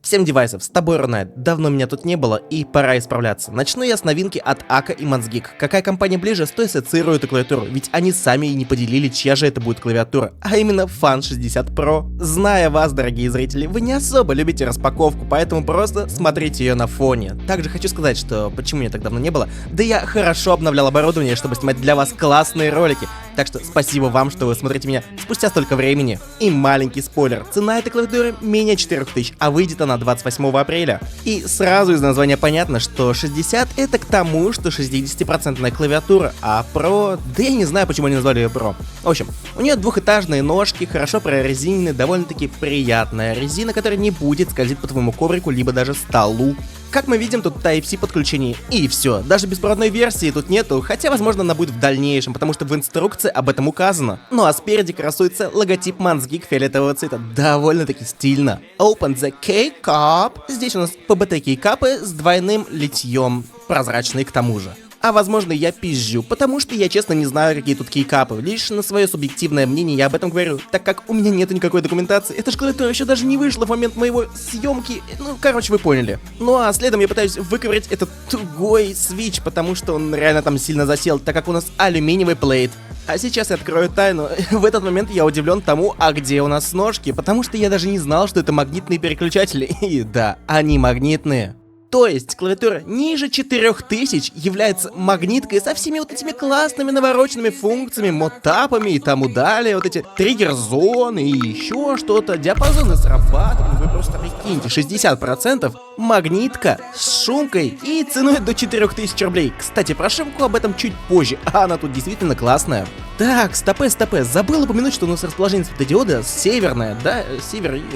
Всем девайсов, с тобой Рунайт. Давно меня тут не было и пора исправляться. Начну я с новинки от Ака и Manzgeek. Какая компания ближе, то ассоциирую эту клавиатуру, ведь они сами и не поделили, чья же это будет клавиатура, а именно Fan 60 Pro. Зная вас, дорогие зрители, вы не особо любите распаковку, поэтому просто смотрите ее на фоне. Также хочу сказать, что почему меня так давно не было, да я хорошо обновлял оборудование, чтобы снимать для вас классные ролики. Так что спасибо вам, что вы смотрите меня спустя столько времени. И маленький спойлер, цена этой клавиатуры менее 4000, а выйдет она 28 апреля. И сразу из названия понятно, что 60 это к тому, что 60% клавиатура, а Pro, да я не знаю, почему они назвали ее Pro. В общем, у нее двухэтажные ножки, хорошо прорезинены, довольно-таки приятная резина, которая не будет скользить по твоему коврику, либо даже столу. Как мы видим, тут Type-C подключение, и все. Даже беспроводной версии тут нету, хотя, возможно, она будет в дальнейшем, потому что в инструкции об этом указано. Ну а спереди красуется логотип Manzgeek фиолетового цвета, довольно-таки стильно. Open the K-Cup. Здесь у нас PBT кейкапы с двойным литьем, прозрачные к тому же. А возможно я пизжу, потому что я честно не знаю, какие тут кейкапы. Лишь на свое субъективное мнение я об этом говорю, так как у меня нету никакой документации. Эта же клавиатура еще даже не вышла в момент моего съемки. Ну, короче, вы поняли. Ну а следом я пытаюсь выковырять этот тугой свич, потому что он реально там сильно засел, так как у нас алюминиевый плейт. А сейчас я открою тайну. В этот момент я удивлен тому, а где у нас ножки, потому что я даже не знал, что это магнитные переключатели. И да, они магнитные. То есть клавиатура ниже 4000 является магниткой со всеми вот этими классными навороченными функциями, модтапами и тому далее, вот эти триггер-зоны и еще что-то, диапазоны срабатывания, вы просто прикиньте, 60% магнитка с шумкой и ценой до 4000 рублей. Кстати, про шумку об этом чуть позже, а она тут действительно классная. Так, стопэ, забыл упомянуть, что у нас расположение светодиода северное, да,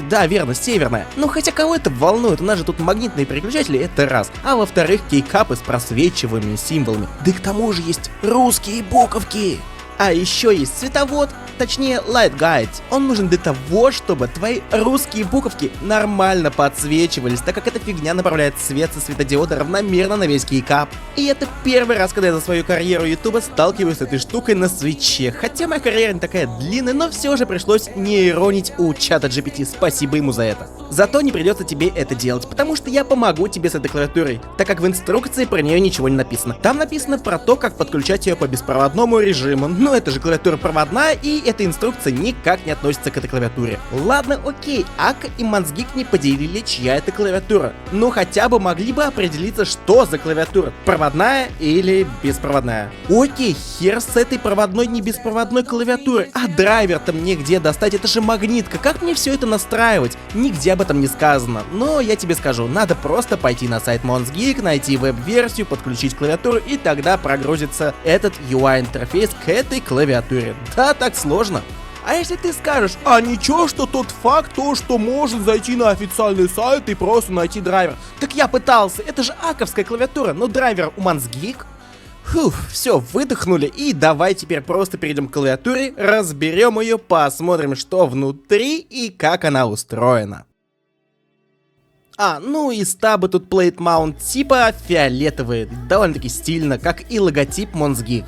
да, верно, северное. Ну хотя кого это волнует, у нас же тут магнитные переключатели, это раз. А во-вторых, кейкапы с просвечиваемыми символами. Да и к тому же есть русские буковки. А еще есть световод, точнее Light Guide. Он нужен для того, чтобы твои русские буковки нормально подсвечивались, так как эта фигня направляет свет со светодиода равномерно на весь кейкап. И это первый раз, когда я за свою карьеру ютуба сталкиваюсь с этой штукой на свече. Хотя моя карьера не такая длинная, но все же пришлось нейронить у чата GPT, спасибо ему за это. Зато не придется тебе это делать, потому что я помогу тебе с этой клавиатурой, так как в инструкции про нее ничего не написано. Там написано про то, как подключать ее по беспроводному режиму, но это же клавиатура проводная, и эта инструкция никак не относится к этой клавиатуре. Ладно, окей, Ака и Manzgeek не поделили, чья это клавиатура, но хотя бы могли бы определиться, что за клавиатура, проводная или беспроводная. Окей, хер с этой проводной не беспроводной клавиатурой, а драйвер-то мне где достать, это же магнитка, как мне все это настраивать? Нигде об этом не сказано, но я тебе скажу, надо просто пойти на сайт Manzgeek, найти веб-версию, подключить клавиатуру, и тогда прогрузится этот UI-интерфейс к этой клавиатуре. Да, так сложно. А если ты скажешь, а ничего, что тот факт, то, что можно зайти на официальный сайт и просто найти драйвер. Так я пытался, это же аковская клавиатура, но драйвер у Manzgeek. Фух, все, выдохнули, и давай теперь просто перейдем к клавиатуре, разберем ее, посмотрим, что внутри и как она устроена. Ну и стабы тут Plate Mount типа фиолетовые, довольно-таки стильно, как и логотип Manzgeek.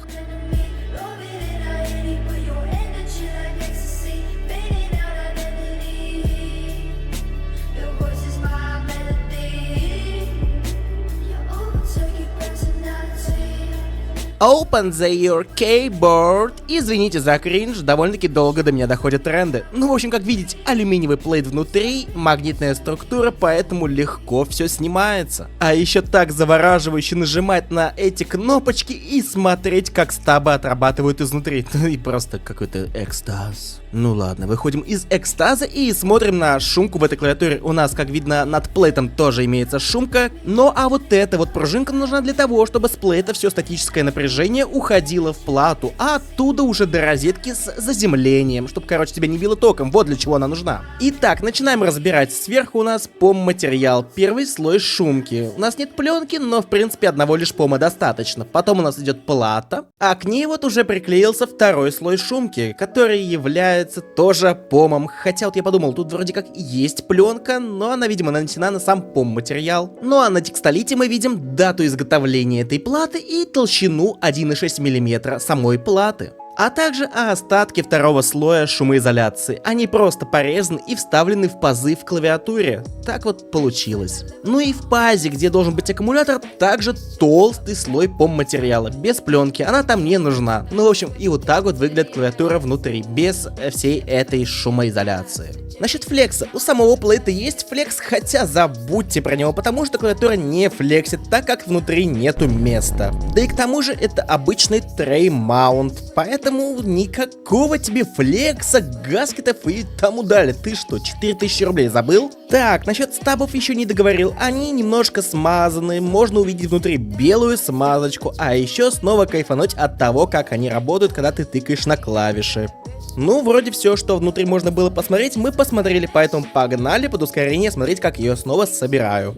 Open the keyboard. Извините за кринж, довольно-таки долго до меня доходят тренды. Ну, в общем, как видите, алюминиевый плейт внутри, магнитная структура, поэтому легко все снимается. А еще так завораживающе нажимать на эти кнопочки и смотреть, как стабы отрабатывают изнутри. И просто какой-то экстаз. Ну ладно, выходим из экстаза и смотрим на шумку в этой клавиатуре. У нас, как видно, над плейтом тоже имеется шумка. Ну а вот эта вот пружинка нужна для того, чтобы с плейта все статическое напряжение уходило в плату, а оттуда уже до розетки с заземлением, чтобы, короче, тебя не било током. Вот для чего она нужна. Итак, начинаем разбирать. Сверху у нас POM-материал. Первый слой шумки. У нас нет пленки, но в принципе одного лишь POM достаточно. Потом у нас идет плата, а к ней вот уже приклеился второй слой шумки, который является тоже помом. Хотя вот я подумал, тут вроде как есть пленка, но она, видимо, нанесена на сам пом-материал. Ну а на текстолите мы видим дату изготовления этой платы и толщину 1,6 мм самой платы. а также остатки второго слоя шумоизоляции. Они просто порезаны и вставлены в пазы в клавиатуре. Так вот получилось. Ну и в пазе, где должен быть аккумулятор, также толстый слой POM-материала. Без пленки, она там не нужна. Ну в общем, и вот так вот выглядит клавиатура внутри, без всей этой шумоизоляции. Насчет флекса. У самого плейта есть флекс, хотя забудьте про него, потому что клавиатура не флексит, так как внутри нету места. Да и к тому же это обычный трей маунт, поэтому никакого тебе флекса, гаскетов и тому далее. Ты что, 4000 рублей забыл? Так, насчет стабов еще не договорил. Они немножко смазаны, можно увидеть внутри белую смазочку, а еще снова кайфануть от того, как они работают, когда ты тыкаешь на клавиши. Ну, вроде все, что внутри можно было посмотреть, мы посмотрели, поэтому погнали под ускорение смотреть, как ее снова собираю.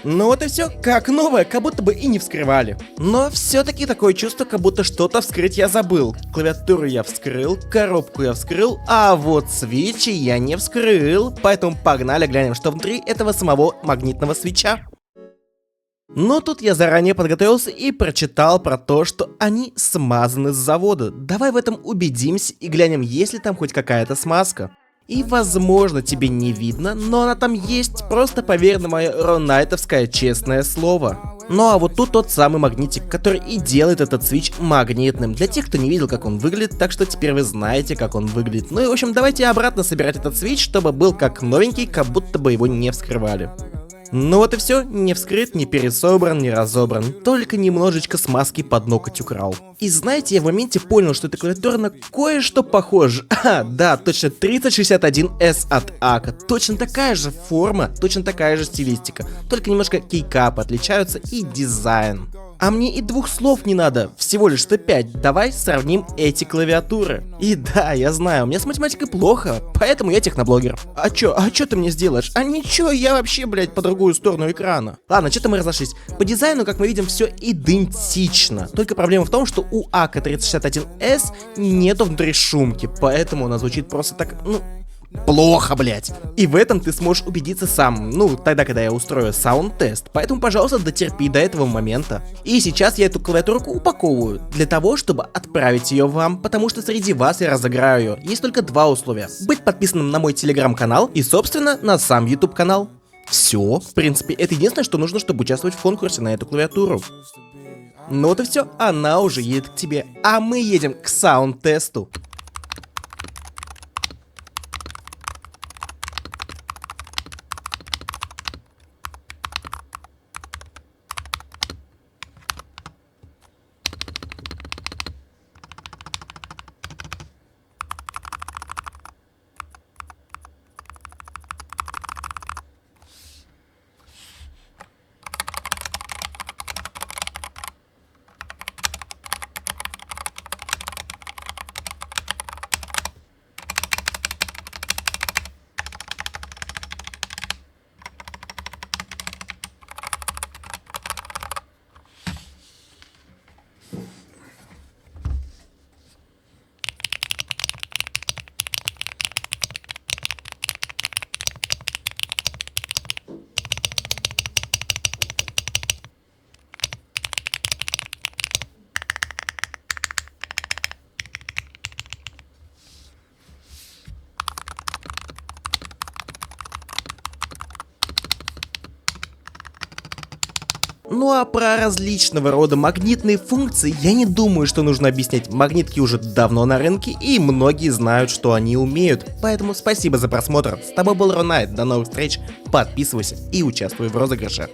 Ну вот и все, как новое, как будто бы и не вскрывали. Но все-таки такое чувство, как будто что-то вскрыть я забыл. Клавиатуру я вскрыл, коробку я вскрыл, а вот свечи я не вскрыл. Поэтому погнали глянем, что внутри этого самого магнитного свеча. Но тут я заранее подготовился и прочитал про то, что они смазаны с завода. Давай в этом убедимся и глянем, есть ли там хоть какая-то смазка. И возможно тебе не видно, но она там есть, просто поверь на мое ронайтовское честное слово. Ну а вот тут тот самый магнитик, который и делает этот свич магнитным. Для тех, кто не видел, как он выглядит, так что теперь вы знаете, как он выглядит. Ну и в общем, давайте обратно собирать этот свич, чтобы был как новенький, как будто бы его не вскрывали. Ну вот и все, не вскрыт, не пересобран, не разобран, только немножечко смазки под ноготь украл. И знаете, я в моменте понял, что эта клавиатура на кое-что похожа. Да, точно 3061S от Ака, точно такая же форма, точно такая же стилистика, только немножко кейкапы отличаются и дизайн. А мне и двух слов не надо, всего лишь 105. Давай сравним эти клавиатуры. И да, я знаю, у меня с математикой плохо, поэтому я техноблогер. А чё ты мне сделаешь? А ничего, я вообще, блядь, по другую сторону экрана. Ладно, что-то мы разошлись. По дизайну, как мы видим, все идентично. Только проблема в том, что у АК-3061S нету внутри шумки, поэтому она звучит просто так, плохо, блять. И в этом ты сможешь убедиться сам, тогда, когда я устрою саунд-тест. Поэтому, пожалуйста, дотерпи до этого момента. И сейчас я эту клавиатурку упаковываю, для того, чтобы отправить ее вам, потому что среди вас я разыграю ее. Есть только два условия: быть подписанным на мой телеграм-канал и, собственно, на сам YouTube-канал. Все, в принципе, это единственное, что нужно, чтобы участвовать в конкурсе на эту клавиатуру. Ну вот и все, она уже едет к тебе, а мы едем к саунд-тесту. Ну а про различного рода магнитные функции я не думаю, что нужно объяснять. Магнитки уже давно на рынке, и многие знают, что они умеют. Поэтому спасибо за просмотр. С тобой был Ронайт. До новых встреч. Подписывайся и участвуй в розыгрыше.